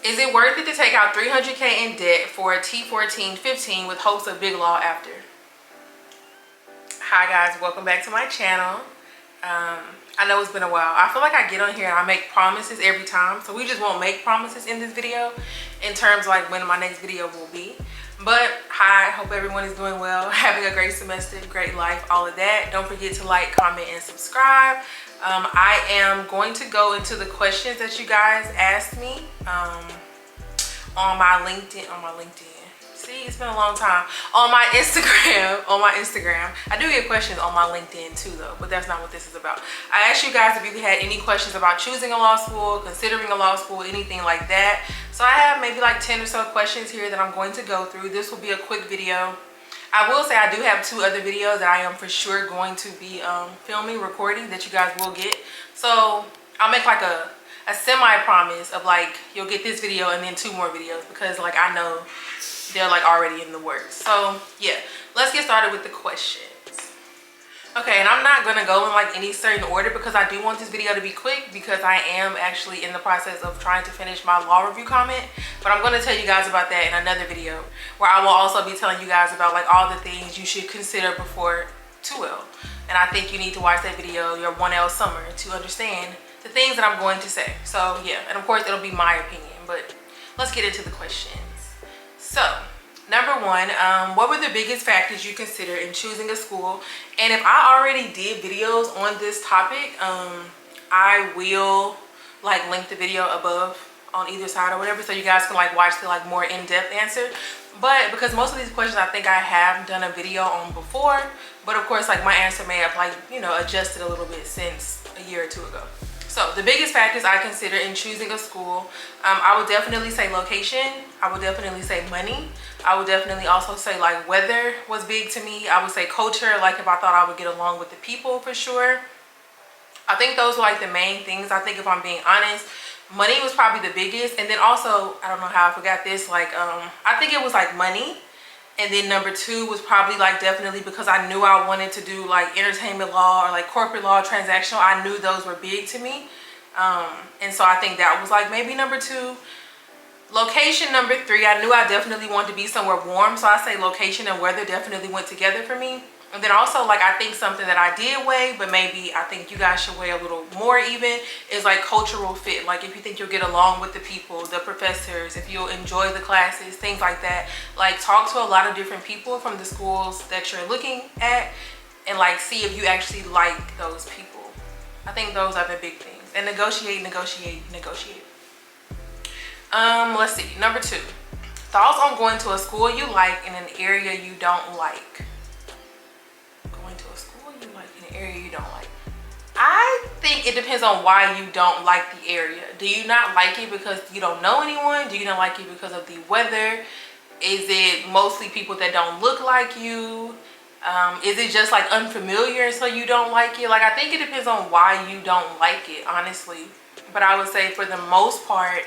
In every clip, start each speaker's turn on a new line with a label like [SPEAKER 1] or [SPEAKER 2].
[SPEAKER 1] Is it worth it to take out $300K in debt for a T14-15 with hopes of big law after? Hi guys, welcome back to my channel. I know it's been a while. I feel like I get on here and I make promises every time, so we just won't make promises in this video in terms of like when my next video will be. But hi, hope everyone is doing well, having a great semester, great life, all of that. Don't forget to like, comment, and subscribe. I am going to go into the questions that you guys asked me on my LinkedIn. See, it's been a long time. On my Instagram. I do get questions on my LinkedIn too though, but that's not what this is about. I asked you guys if you had any questions about choosing a law school, considering a law school, anything like that. So I have maybe like 10 or so questions here that I'm going to go through. This will be a quick video. I will say I do have 2 other videos that I am for sure going to be filming, recording, that you guys will get. So I'll make like a semi-promise of like, you'll get this video and then 2 more videos, because like I know they're like already in the works. So yeah, let's get started with the questions. Okay, and I'm not gonna go in like any certain order because I do want this video to be quick, because I am actually in the process of trying to finish my law review comment. But I'm gonna tell you guys about that in another video, where I will also be telling you guys about like all the things you should consider before 2L. And I think you need to watch that video, your 1L summer, to understand the things that I'm going to say. So yeah, and of course it'll be my opinion, but let's get into the questions. So number 1, what were the biggest factors you consider in choosing a school? And if I already did videos on this topic, I will like link the video above on either side or whatever, so you guys can like watch the like more in-depth answer. But because most of these questions I think I have done a video on before, but of course like my answer may have like, you know, adjusted a little bit since a year or 2 ago. So the biggest factors I consider in choosing a school, I would definitely say location. I would definitely say money. I would definitely also say like weather was big to me. I would say culture, like if I thought I would get along with the people, for sure. I think those were like the main things. I think if I'm being honest, money was probably the biggest. And then also, I don't know how I forgot this, like I think it was like money. And then number 2 was probably like definitely because I knew I wanted to do like entertainment law or like corporate law, transactional. I knew those were big to me. And so I think that was like maybe number 2. Location, number 3. I knew I definitely wanted to be somewhere warm. So I say location and weather definitely went together for me. And then also like I think something that I did weigh, but maybe I think you guys should weigh a little more even, is like cultural fit. Like if you think you'll get along with the people, the professors, if you'll enjoy the classes, things like that. Like talk to a lot of different people from the schools that you're looking at and like see if you actually like those people. I think those are the big things. And negotiate. Let's see, number 2. Thoughts on going to a school you like in an area you don't like. Area you don't like. I think it depends on why you don't like the area. Do you not like it because you don't know anyone? Do you not like it because of the weather? Is it mostly people that don't look like you? Is it just like unfamiliar so you don't like it? Like I think it depends on why you don't like it, honestly. But I would say for the most part,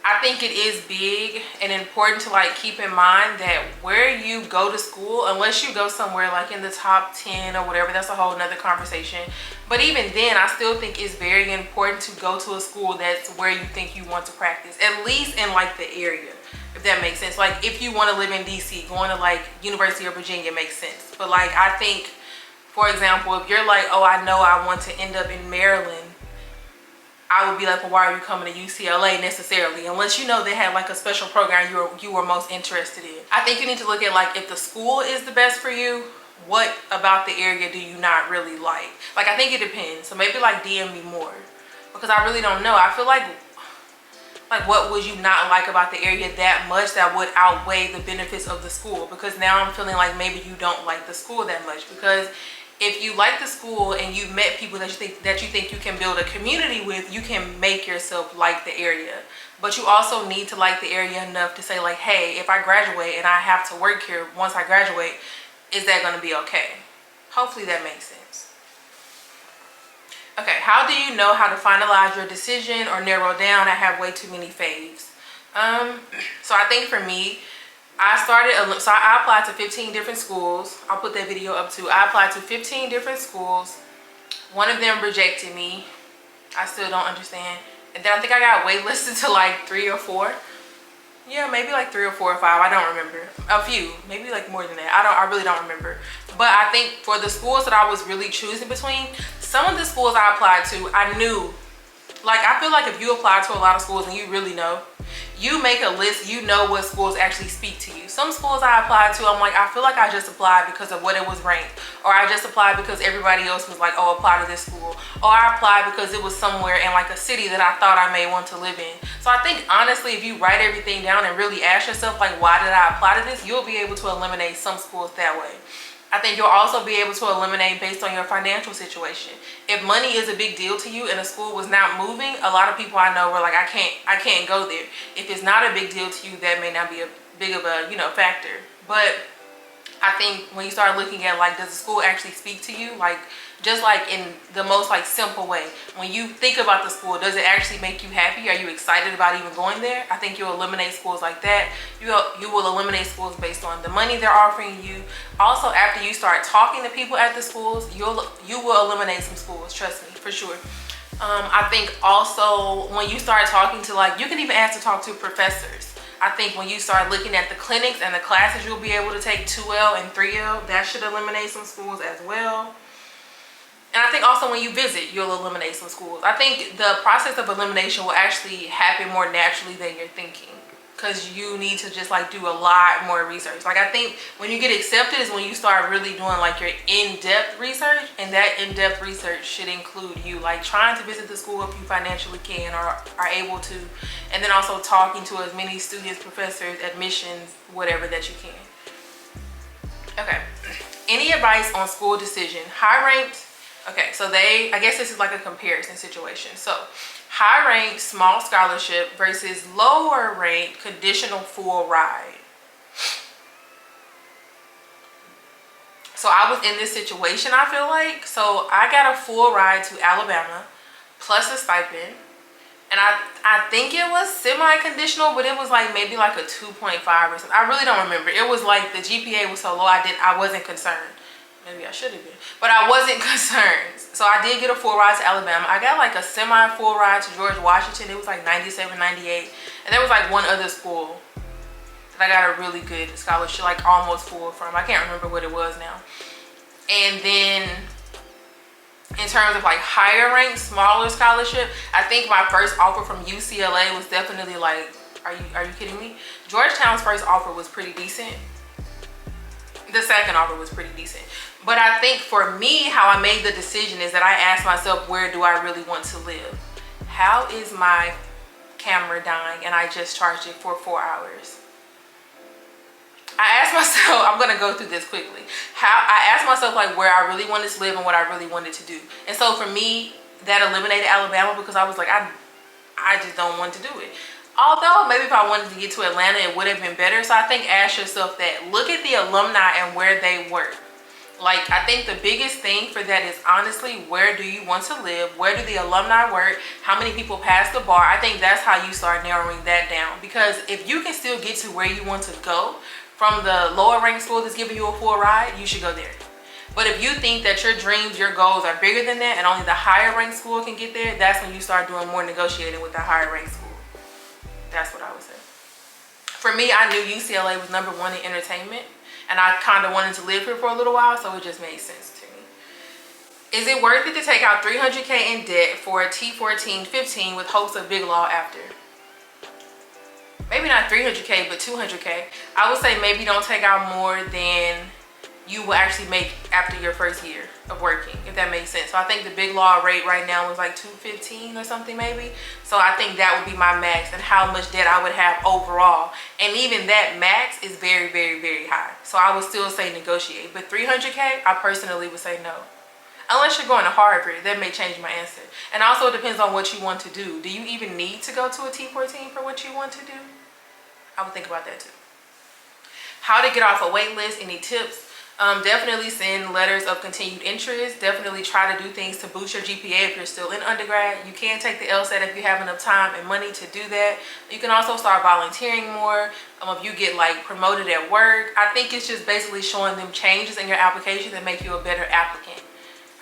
[SPEAKER 1] I think it is big and important to like keep in mind that where you go to school, unless you go somewhere like in the top 10 or whatever, that's a whole nother conversation. But even then, I still think it's very important to go to a school that's where you think you want to practice, at least in like the area, if that makes sense. Like if you want to live in DC, going to like University of Virginia makes sense. But like I think, for example, if you're like, oh, I know I want to end up in Maryland, I would be like, well, why are you coming to UCLA necessarily? Unless you know they had like a special program you were most interested in. I think you need to look at like if the school is the best for you, what about the area do you not really like? Like I think it depends. So maybe like DM me more, because I really don't know. I feel like what would you not like about the area that much that would outweigh the benefits of the school? Because now I'm feeling like maybe you don't like the school that much, because if you like the school and you've met people that you think you can build a community with, you can make yourself like the area. But you also need to like the area enough to say like, hey, if I graduate and I have to work here once I graduate, is that going to be okay? Hopefully that makes sense. Okay, how do you know how to finalize your decision or narrow down? I have way too many faves. So I think for me, I applied to 15 different schools. I'll put that video up too. I applied to 15 different schools. One of them rejected me. I still don't understand. And then I think I got waitlisted to like 3 or 4. Yeah, maybe like 3 or 4 or 5. I don't remember. A few, maybe like more than that. I really don't remember. But I think for the schools that I was really choosing between, some of the schools I applied to, I knew. Like, I feel like if you apply to a lot of schools and you really know, you make a list, you know what schools actually speak to you. Some schools I applied to, I'm like, I feel like I just applied because of what it was ranked. Or I just applied because everybody else was like, oh, apply to this school. Or I applied because it was somewhere in like a city that I thought I may want to live in. So I think honestly, if you write everything down and really ask yourself, like, why did I apply to this? You'll be able to eliminate some schools that way. I think you'll also be able to eliminate based on your financial situation. If money is a big deal to you and a school was not moving, a lot of people I know were like, I can't go there. If it's not a big deal to you, that may not be a big of a, factor. But I think when you start looking at like, does the school actually speak to you? Like, just like in the most like simple way. When you think about the school, does it actually make you happy? Are you excited about even going there? I think you'll eliminate schools like that. You will eliminate schools based on the money they're offering you. Also, after you start talking to people at the schools, you will eliminate some schools, trust me, for sure. I think also when you start talking to, like, you can even ask to talk to professors. I think when you start looking at the clinics and the classes you'll be able to take 2L and 3L, that should eliminate some schools as well. And I think also when you visit, you'll eliminate some schools. I think the process of elimination will actually happen more naturally than you're thinking, because you need to just like do a lot more research. Like, I think when you get accepted is when you start really doing like your in-depth research, and that in-depth research should include you like trying to visit the school if you financially can or are able to, and then also talking to as many students, professors, admissions, whatever that you can. Okay, any advice on school decision? High ranked. Okay, so I guess this is like a comparison situation. So high ranked small scholarship versus lower ranked conditional full ride. So I was in this situation, I feel like. So I got a full ride to Alabama plus a stipend. And I think it was semi-conditional, but it was like maybe like a 2.5 or something. I really don't remember. It was like the GPA was so low, I wasn't concerned. Maybe I should have been, but I wasn't concerned. So I did get a full ride to Alabama. I got like a semi-full ride to George Washington. It was like 97, 98. And there was like one other school that I got a really good scholarship, like almost full from. I can't remember what it was now. And then in terms of like higher ranked, smaller scholarship, I think my first offer from UCLA was definitely like, are you kidding me? Georgetown's first offer was pretty decent. The second offer was pretty decent. But I think for me, how I made the decision is that I asked myself, where do I really want to live? How is my camera dying and I just charged it for 4 hours? I asked myself, I'm gonna go through this quickly. I asked myself like where I really wanted to live and what I really wanted to do. And so for me, that eliminated Alabama because I was like, I just don't want to do it. Although maybe if I wanted to get to Atlanta, it would have been better. So I think ask yourself that. Look at the alumni and where they work. Like, I think the biggest thing for that is honestly, where do you want to live? Where do the alumni work? How many people pass the bar? I think that's how you start narrowing that down. Because if you can still get to where you want to go from the lower ranked school that's giving you a full ride, you should go there. But if you think that your dreams, your goals are bigger than that and only the higher ranked school can get there, that's when you start doing more negotiating with the higher ranked school. That's what I would say. For me, I knew UCLA was #1 in entertainment, and I kind of wanted to live here for a little while, so it just made sense to me. Is it worth it to take out $300K in debt for a T14-15 with hopes of big law after? Maybe not $300K, but $200K. I would say maybe don't take out more than you will actually make after your first year of working, if that makes sense. So I think the big law rate right now was like $215 or something maybe. So I think that would be my max and how much debt I would have overall. And even that max is very, very, very high. So I would still say negotiate. But $300K, I personally would say no. Unless you're going to Harvard, that may change my answer. And also it depends on what you want to do. Do you even need to go to a T14 for what you want to do? I would think about that too. How to get off a wait list, any tips? Definitely send letters of continued interest. Definitely try to do things to boost your GPA if you're still in undergrad. You can take the LSAT if you have enough time and money to do that. You can also start volunteering more. If you get like promoted at work, I think it's just basically showing them changes in your application that make you a better applicant.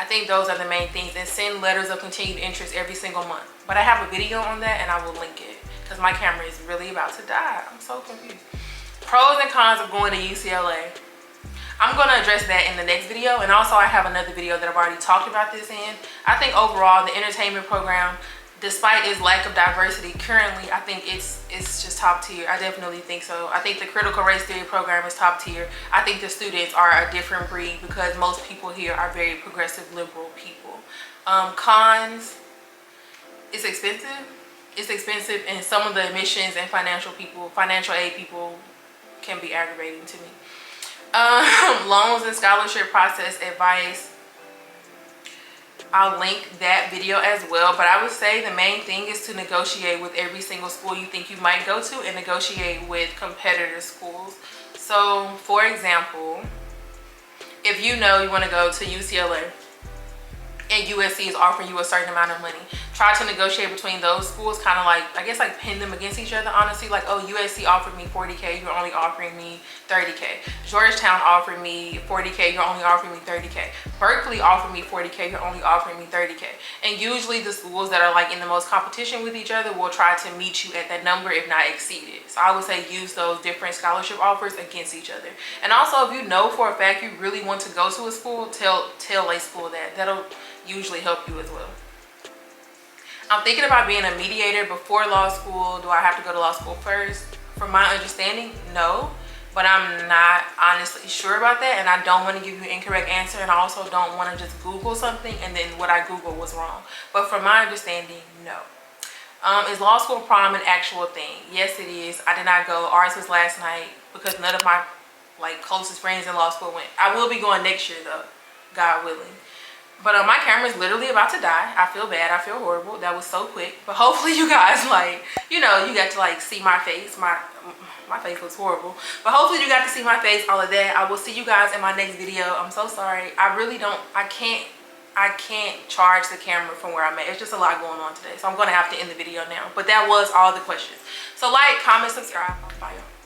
[SPEAKER 1] I think those are the main things, and send letters of continued interest every single month. But I have a video on that and I will link it because my camera is really about to die. I'm so confused. Pros and cons of going to UCLA. I'm going to address that in the next video, and also I have another video that I've already talked about this in. I think overall the entertainment program, despite its lack of diversity currently, I think it's just top tier. I definitely think so. I think the critical race theory program is top tier. I think the students are a different breed because most people here are very progressive liberal people. Cons, it's expensive. It's expensive, and some of the admissions and financial aid people can be aggravating to me. Loans and scholarship process advice, I'll link that video as well, but I would say the main thing is to negotiate with every single school you think you might go to and negotiate with competitor schools. So for example, if you know you want to go to UCLA and USC is offering you a certain amount of money, try to negotiate between those schools, kind of like, I guess, like pin them against each other, honestly. Like, oh, USC offered me 40K, you're only offering me 30K. Georgetown offered me 40K, you're only offering me 30K. Berkeley offered me 40K, you're only offering me 30K. And usually the schools that are like in the most competition with each other will try to meet you at that number, if not exceed it. So I would say use those different scholarship offers against each other. And also, if you know for a fact you really want to go to a school, tell a school that. That'll usually help you as well. I'm thinking about being a mediator before law school. Do I have to go to law school first? From my understanding, no, but I'm not honestly sure about that, and I don't want to give you an incorrect answer, and I also don't want to just Google something and then what I Googled was wrong. But from my understanding, no. Is law school prom an actual thing? Yes, it is. I did not go. Ours was last night because none of my closest friends in law school went. I will be going next year though, God willing. But my camera is literally about to die. I feel bad. I feel horrible. That was so quick. But hopefully you guys you got to see my face. My face looks horrible. But hopefully you got to see my face, all of that. I will see you guys in my next video. I'm so sorry. I can't charge the camera from where I'm at. It's just a lot going on today. So I'm going to have to end the video now. But that was all the questions. So comment, subscribe. Bye, y'all.